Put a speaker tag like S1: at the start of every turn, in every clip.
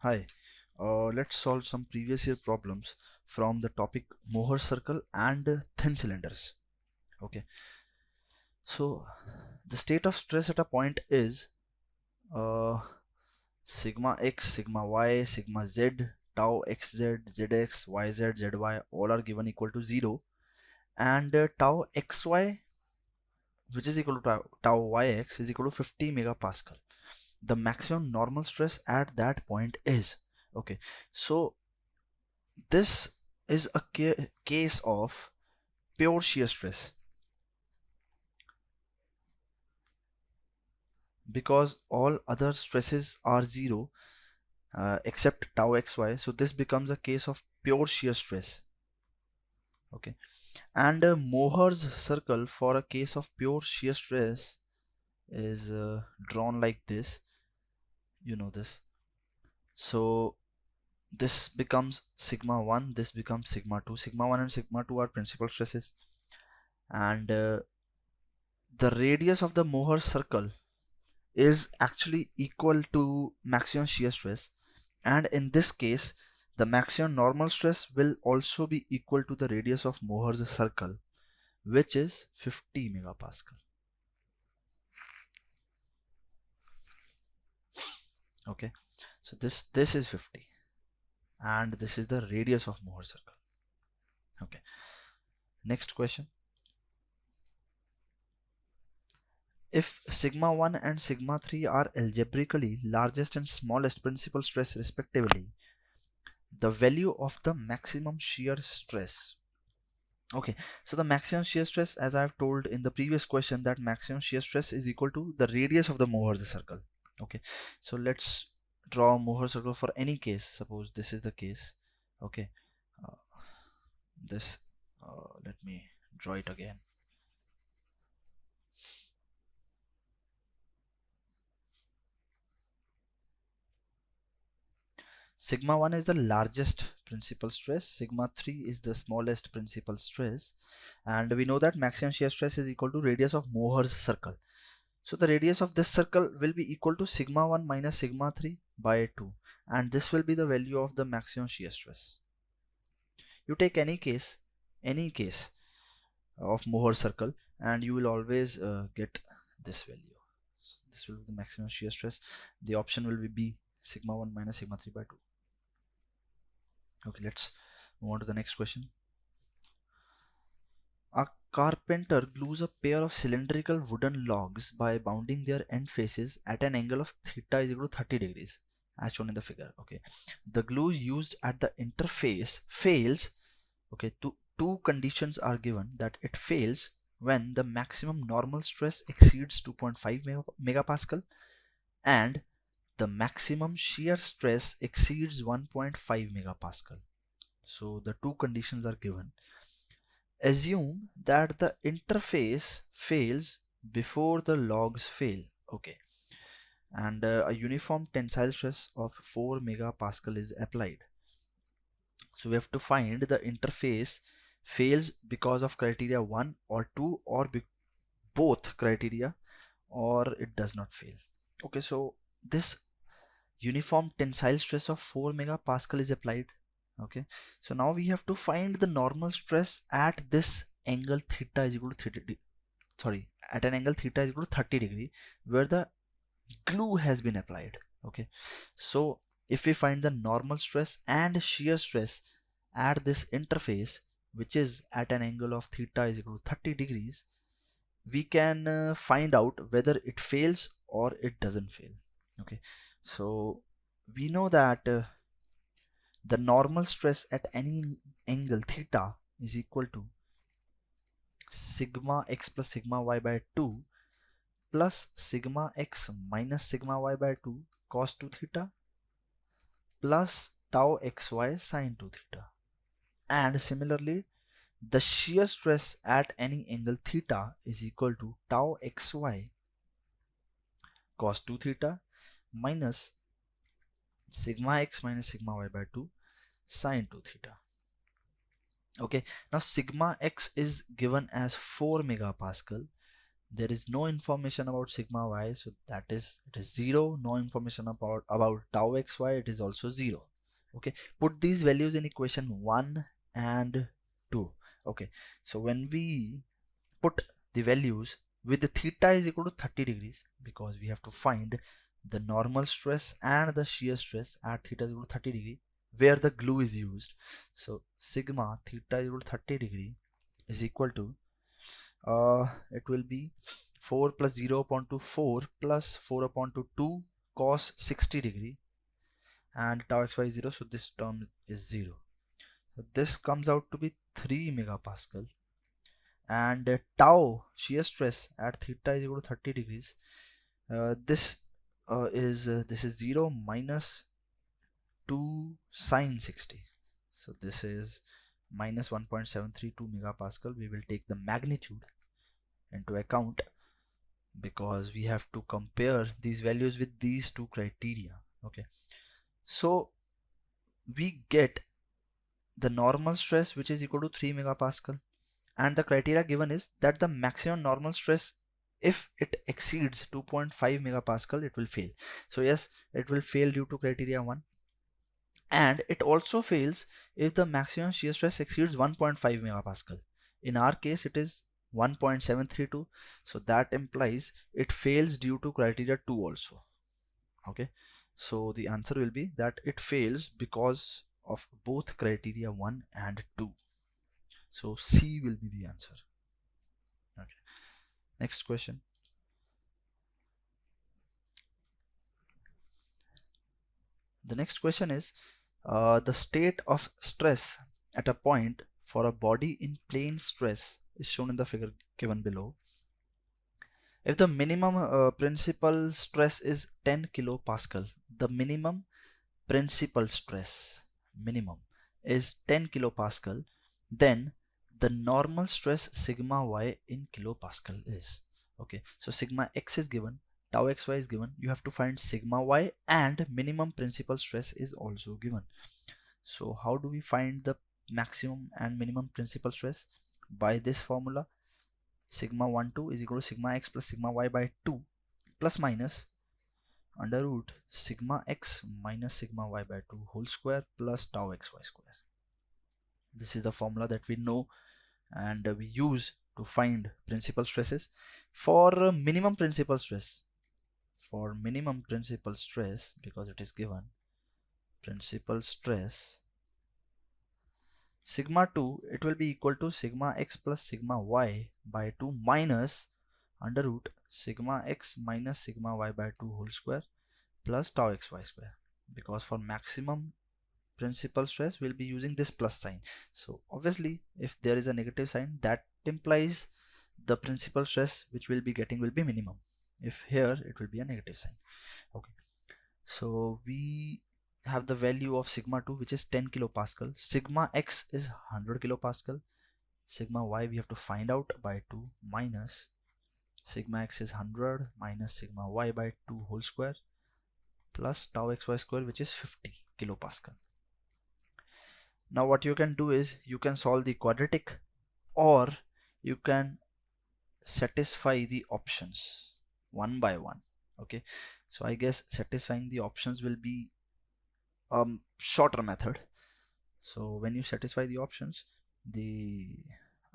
S1: Hi, let's solve some previous year problems from the topic Mohr circle and thin cylinders. Okay, so the state of stress at a point is uh, sigma x, sigma y, sigma z, tau xz, zx, yz, zy all are given equal to 0, and tau xy, which is equal to tau yx, is equal to 50 megapascal. The maximum normal stress at that point is, okay, so this is a case of pure shear stress, because all other stresses are zero except tau xy, so this becomes a case of pure shear stress. Okay, and Mohr's circle for a case of pure shear stress is drawn like this, you know this. So this becomes sigma 1, this becomes sigma 2. Sigma 1 and sigma 2 are principal stresses, and the radius of the Mohr circle is actually equal to maximum shear stress, and in this case the maximum normal stress will also be equal to the radius of Mohr's circle, which is 50 megapascal. Okay, so this is 50 and this is the radius of Mohr's circle. Okay, next question. If sigma 1 and sigma 3 are algebraically largest and smallest principal stress respectively, the value of the maximum shear stress. Okay, so the maximum shear stress, as I've told in the previous question, that maximum shear stress is equal to the radius of the Mohr's circle. Okay, so let's draw a Mohr circle for any case. Suppose this is the case. Okay, uh, this let me draw it again. Sigma 1 is the largest principal stress, sigma 3 is the smallest principal stress, and we know that maximum shear stress is equal to radius of Mohr's circle. So the radius of this circle will be equal to sigma 1 minus sigma 3 by 2, and this will be the value of the maximum shear stress. You take any case of Mohr circle and you will always get this value. This will be the maximum shear stress. The option will be B, sigma 1 minus sigma 3 by 2. Okay, let's move on to the next question. A carpenter glues a pair of cylindrical wooden logs by bounding their end faces at an angle of theta is equal to 30 degrees as shown in the figure. Okay, the glue used at the interface fails. Okay, two conditions are given: that it fails when the maximum normal stress exceeds 2.5 megapascal and the maximum shear stress exceeds 1.5 megapascal. So the two conditions are given. Assume that the interface fails before the logs fail. Okay, and a uniform tensile stress of 4 megapascal is applied. So we have to find the interface fails because of criteria 1 or 2 or both criteria, or it does not fail. Okay, so this uniform tensile stress of 4 megapascal is applied. Okay, so now we have to find the normal stress at this angle theta is equal to 30 at an angle theta is equal to 30 degree where the glue has been applied. Okay, so if we find the normal stress and shear stress at this interface, which is at an angle of theta is equal to 30 degrees, we can find out whether it fails or it doesn't fail. Okay, so we know that the normal stress at any angle theta is equal to sigma x plus sigma y by 2 plus sigma x minus sigma y by 2 cos 2 theta plus tau xy sin 2 theta. And similarly, the shear stress at any angle theta is equal to tau xy cos 2 theta minus sigma x minus sigma y by 2 sin 2 theta. Okay, now sigma x is given as 4 megapascal, There is no information about sigma y, so that is, it is 0. No information about tau xy, it is also 0. Okay, put these values in equation 1 and 2. Okay, so when we put the values with the theta is equal to 30 degrees, because we have to find the normal stress and the shear stress at theta is equal to 30 degree where the glue is used. So sigma theta is equal to 30 degree is equal to it will be 4 plus 0 upon 2 4 plus 4 upon 2 cos 60 degree, and tau xy is 0, so this term is 0. So this comes out to be 3 megapascal, and tau shear stress at theta is equal to 30 degrees. This is 0 minus 2 sine 60, so this is minus 1.732 megapascal. We will take the magnitude into account because we have to compare these values with these two criteria. Okay, so we get the normal stress which is equal to 3 megapascal, and the criteria given is that the maximum normal stress, if it exceeds 2.5 megapascal, it will fail. So yes, it will fail due to criteria 1, and it also fails if the maximum shear stress exceeds 1.5 megapascal. In our case it is 1.732, so that implies it fails due to criteria 2 also. Okay, so the answer will be that it fails because of both criteria 1 and 2. So C will be the answer. Okay, next question. The next question is the state of stress at a point for a body in plane stress is shown in the figure given below. If the minimum principal stress is 10 kilopascal, the minimum principal stress minimum is 10 kilopascal, then the normal stress sigma y in kilopascal is. Okay, so sigma x is given, tau xy is given, you have to find sigma y, and minimum principal stress is also given. So how do we find the maximum and minimum principal stress? By this formula, sigma 1 2 is equal to sigma x plus sigma y by 2 plus minus under root sigma x minus sigma y by 2 whole square plus tau xy square. This is the formula that we know and we use to find principal stresses. For minimum principal stress, because it is given, principal stress sigma 2, it will be equal to sigma x plus sigma y by 2 minus under root sigma x minus sigma y by 2 whole square plus tau xy square, because for maximum principal stress we'll be using this plus sign. So obviously if there is a negative sign, that implies the principal stress which we'll be getting will be minimum. If here it will be a negative sign. Okay, so we have the value of sigma 2 which is 10 kilopascal, sigma x is 100 kilopascal, sigma y we have to find out by 2 minus sigma x is 100 minus sigma y by 2 whole square plus tau xy square which is 50 kilopascal. Now what you can do is you can solve the quadratic, or you can satisfy the options one by one. Okay, so I guess satisfying the options will be shorter method. So when you satisfy the options, the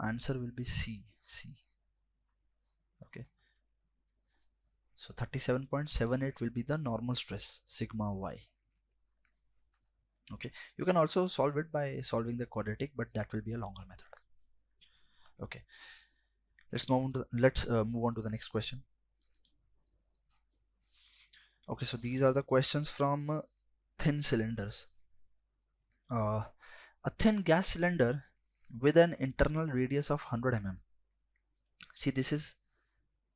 S1: answer will be C. Okay, so 37.78 will be the normal stress sigma y. Okay, you can also solve it by solving the quadratic, but that will be a longer method. Okay, let's move on to the next question. Okay, so these are the questions from thin cylinders. A thin gas cylinder with an internal radius of 100 mm. See, this is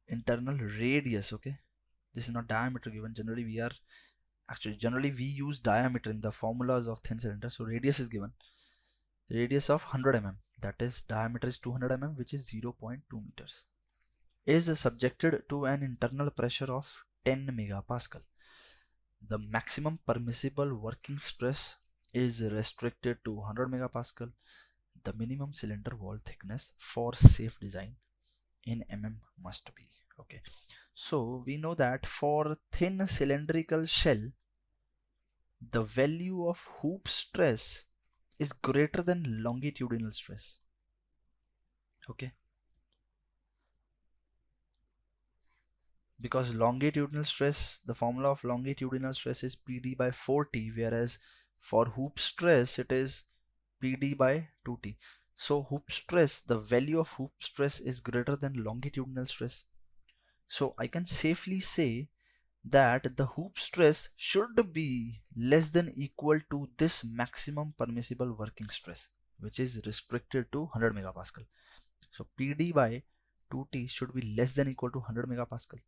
S1: internal radius. Okay, this is not diameter given. Generally we use diameter in the formulas of thin cylinder. So radius is given, radius of 100 mm, that is diameter is 200 mm, which is 0.2 meters, is subjected to an internal pressure of 10 megapascal. The maximum permissible working stress is restricted to 100 megapascal. The minimum cylinder wall thickness for safe design in mm must be. Okay, so we know that for thin cylindrical shell, the value of hoop stress is greater than longitudinal stress. Okay, because longitudinal stress, the formula of longitudinal stress is PD by 4T, whereas for hoop stress it is PD by 2T. So hoop stress, the value of hoop stress is greater than longitudinal stress. So I can safely say that the hoop stress should be less than equal to this maximum permissible working stress, which is restricted to 100 megapascal. So PD by 2T should be less than equal to 100 megapascal.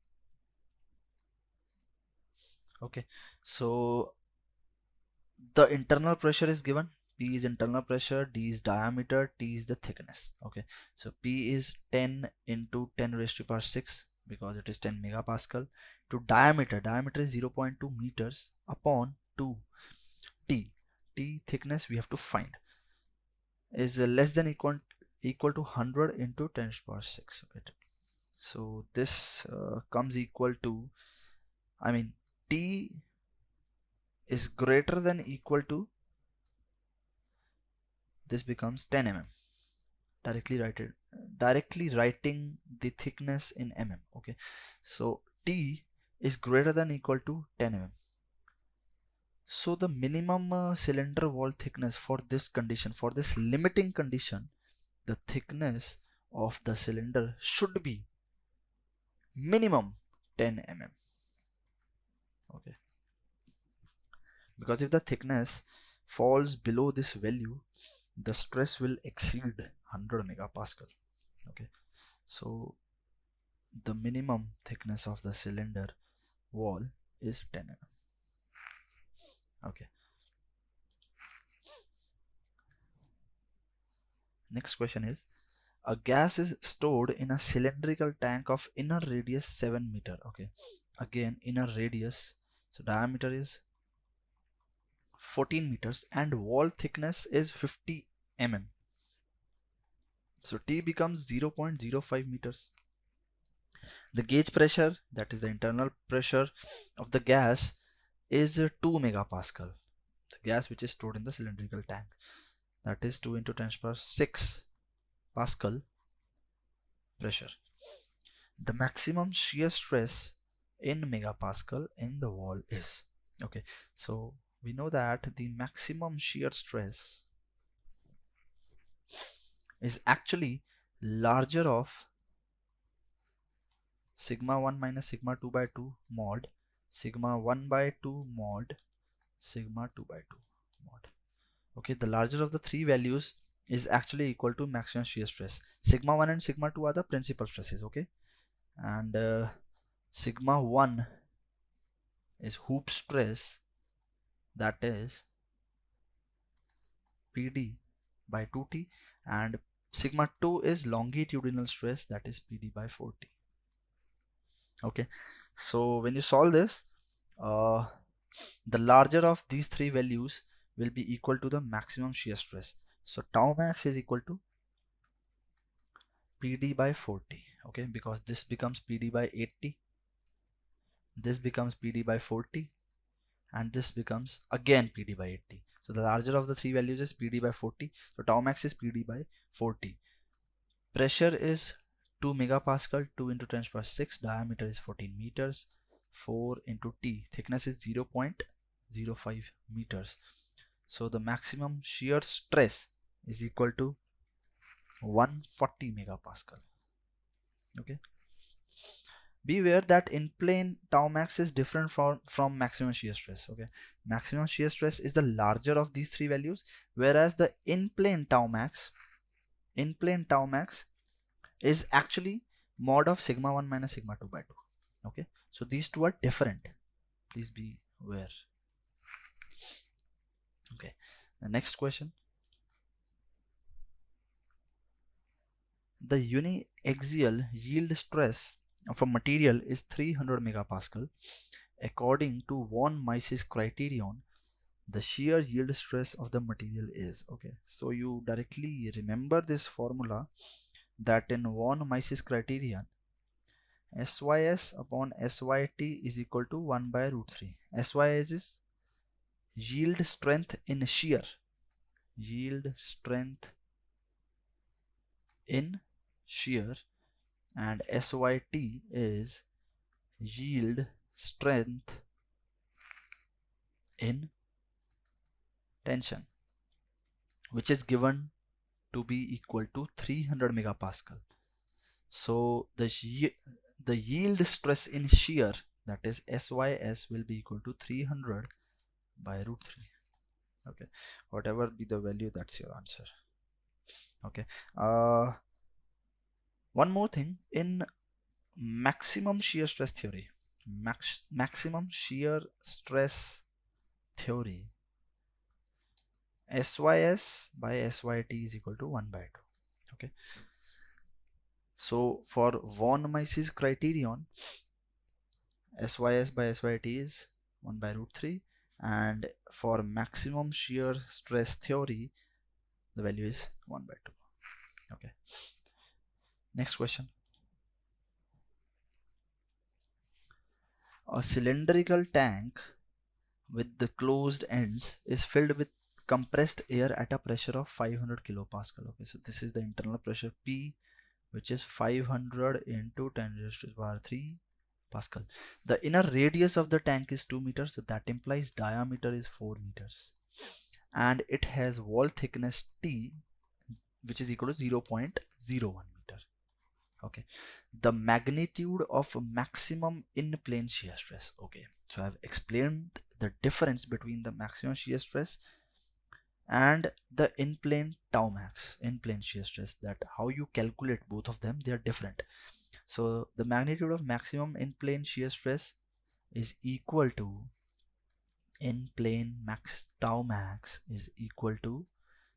S1: Okay, so the internal pressure is given. P is internal pressure, D is diameter, T is the thickness. Okay, so P is 10 into 10 raised to power 6 because it is 10 megapascal. To diameter, diameter is 0.2 meters upon 2 T. T thickness we have to find is less than equal to 100 into 10 to the power 6. Okay, so this comes equal to, I mean, T is greater than equal to, this becomes 10 mm. Directly writing the thickness in mm. Okay, so T is greater than equal to 10 mm. So the minimum cylinder wall thickness for this condition, for this limiting condition, the thickness of the cylinder should be minimum 10 mm. Okay, because if the thickness falls below this value, the stress will exceed 100 megapascal. Okay, so the minimum thickness of the cylinder wall is 10 mm. Okay, next question is, a gas is stored in a cylindrical tank of inner radius 7 meter. Okay, again inner radius, so diameter is 14 meters and wall thickness is 50 mm. So T becomes 0.05 meters. The gauge pressure, that is the internal pressure of the gas, is 2 megapascal. The gas which is stored in the cylindrical tank, that is 2 into 10 to the power 6 pascal pressure. The maximum shear stress in megapascal in the wall is, okay, so we know that the maximum shear stress is actually larger of sigma 1 minus sigma 2 by 2 mod sigma 1 by 2 mod sigma 2 by 2 mod. Okay, the larger of the three values is actually equal to maximum shear stress. Sigma 1 and sigma 2 are the principal stresses. Okay, and sigma 1 is hoop stress, that is PD by 2T, and sigma 2 is longitudinal stress, that is PD by 4T. Okay, so when you solve this, the larger of these three values will be equal to the maximum shear stress. So tau max is equal to PD by 4T. Okay, because this becomes PD by 8T, this becomes PD by 4T, and this becomes again PD by 8T. So the larger of the three values is PD by 4T. So tau max is PD by 4T. Pressure is 2 megapascal, 2 into 10 to the power 6, diameter is 14 meters, 4 into T, thickness is 0.05 meters. So the maximum shear stress is equal to 140 megapascal. Okay, beware that in plane tau max is different from maximum shear stress. Okay, maximum shear stress is the larger of these three values, whereas the in plane tau max is actually mod of sigma 1 minus sigma 2 by 2. Okay, so these two are different, please be aware. Okay, the next question, the uniaxial yield stress of a material is 300 megapascal. According to von Mises criterion, the shear yield stress of the material is, okay, so you directly remember this formula that in von Mises criterion, SYS upon SYT is equal to 1 by root 3. SYS is yield strength in shear. Yield strength in shear, and SYT is yield strength in tension, which is given to be equal to 300 megapascal. So the yield stress in shear, that is SYS, will be equal to 300 by root 3. Okay, whatever be the value, that's your answer. Okay, one more thing, in maximum shear stress theory, maximum shear stress theory, SYS by SYT is equal to 1 by 2. Okay, so for von Mises criterion, SYS by SYT is 1 by root 3, and for maximum shear stress theory, the value is 1 by 2. Okay, next question. A cylindrical tank with the closed ends is filled with compressed air at a pressure of 500 kilopascal. Okay, so this is the internal pressure P, which is 500 into 10 raised to the power 3 Pascal. The inner radius of the tank is 2 meters, so that implies diameter is 4 meters, and it has wall thickness T, which is equal to 0.01 meter. Okay, the magnitude of maximum in plane shear stress. Okay, so I've explained the difference between the maximum shear stress and the in plane tau max, in plane shear stress, that how you calculate both of them, they are different. So the magnitude of maximum in plane shear stress is equal to in plane max tau max is equal to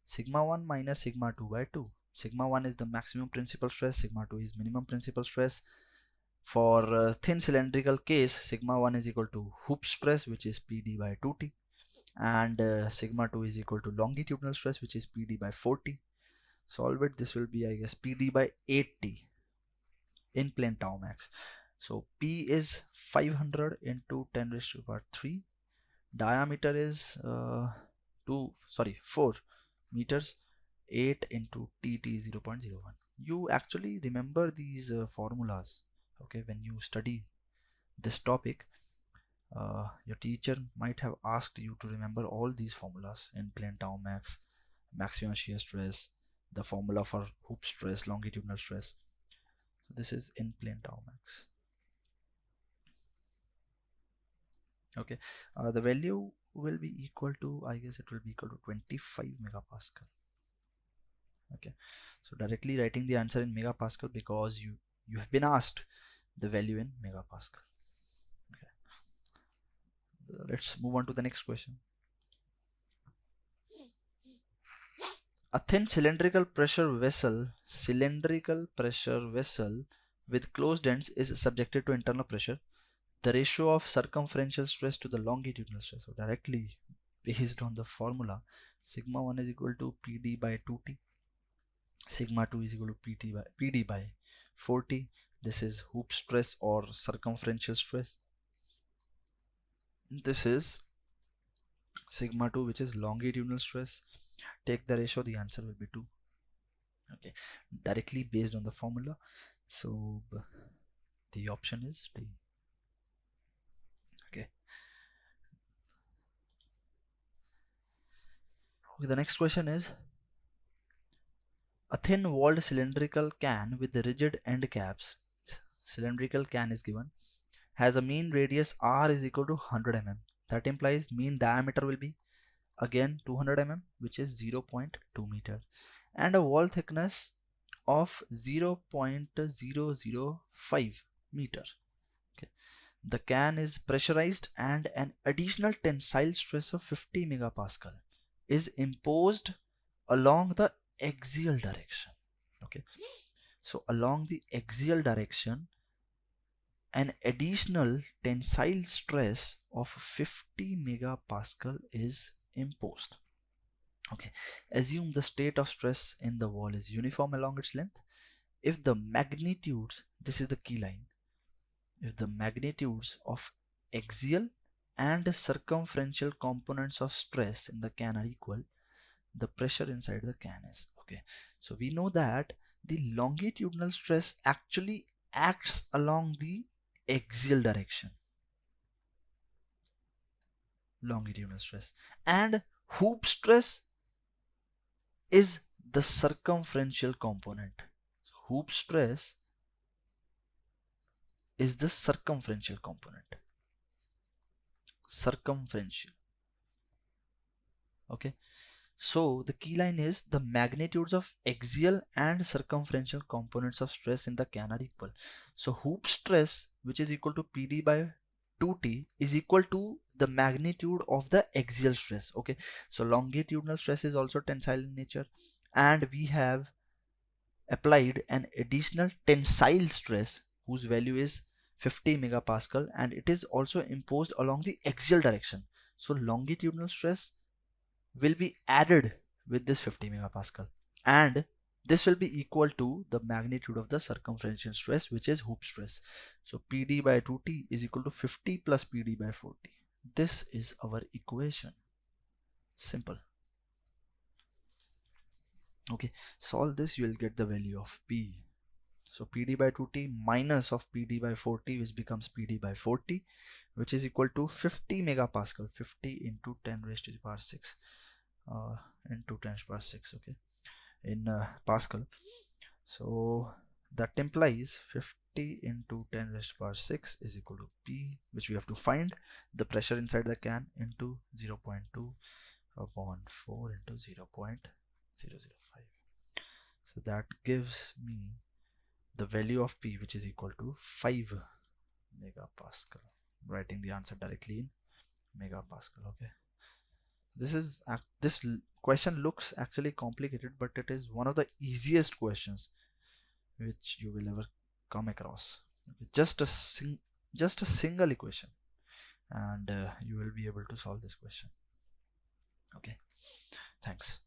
S1: sigma 1 minus sigma 2 by 2. Sigma 1 is the maximum principal stress, sigma 2 is minimum principal stress. For thin cylindrical case, sigma 1 is equal to hoop stress, which is PD by 2T, and sigma 2 is equal to longitudinal stress, which is PD by 4T. Solve it, this will be, I guess, PD by 8T in plane tau max. So P is 500 into 10 raised to the power 3. Diameter is 4 meters. 8 into TT is 0.01. You actually remember these formulas. Okay, when you study this topic, your teacher might have asked you to remember all these formulas: in plane tau max, maximum shear stress, the formula for hoop stress, longitudinal stress. So this is in plane tau max. Okay, the value will be equal to, I guess it will be equal to 25 megapascal. Okay, so directly writing the answer in megapascal because you have been asked the value in megapascal. Okay, let's move on to the next question. A thin cylindrical pressure vessel with closed ends is subjected to internal pressure. The ratio of circumferential stress to the longitudinal stress. So directly based on the formula, sigma 1 is equal to PD by 2T. Sigma 2 is equal to PD by 4T. This is hoop stress or circumferential stress. This is sigma 2, which is longitudinal stress. Take the ratio, the answer will be 2. Okay, directly based on the formula. So the option is D. Okay. The next question is, a thin walled cylindrical can with rigid end caps, cylindrical can is given, has a mean radius R is equal to 100 mm. That implies mean diameter will be again 200 mm, which is 0.2 meter, and a wall thickness of 0.005 meter. Okay. The can is pressurized and an additional tensile stress of 50 megapascal is imposed along the axial direction. Okay, so along the axial direction, an additional tensile stress of 50 megapascal is imposed. Okay, assume the state of stress in the wall is uniform along its length if the magnitudes, this is the key line, if the magnitudes of axial and circumferential components of stress in the can are equal, the pressure inside the can is. Okay, so we know that the longitudinal stress actually acts along the axial direction, longitudinal stress, and hoop stress is the circumferential component. So hoop stress is the circumferential component. Circumferential. Okay. So the key line is the magnitudes of axial and circumferential components of stress in the can are equal. So hoop stress, which is equal to PD by 2T, is equal to the magnitude of the axial stress. Okay. So longitudinal stress is also tensile in nature, and we have applied an additional tensile stress whose value is 50 megapascal, and it is also imposed along the axial direction. So longitudinal stress will be added with this 50 megapascal, and this will be equal to the magnitude of the circumferential stress, which is hoop stress. So PD by 2T is equal to 50 plus PD by 40. This is our equation. Simple. Okay, solve this, you will get the value of P. So PD by 2T minus of PD by 40, which becomes PD by 40, which is equal to 50 megapascal, 50 into 10 raised to the power 6 into 10 to the power 6, okay, in Pascal. So that implies 50 into 10 raised to the power 6 is equal to P, which we have to find the pressure inside the can, into 0.2 upon 4 into 0.005. So that gives me the value of P, which is equal to 5 megapascal. Writing the answer directly in megapascal. Okay, this question looks actually complicated, but it is one of the easiest questions which you will ever come across. Okay, just a single equation, and you will be able to solve this question. Okay, thanks.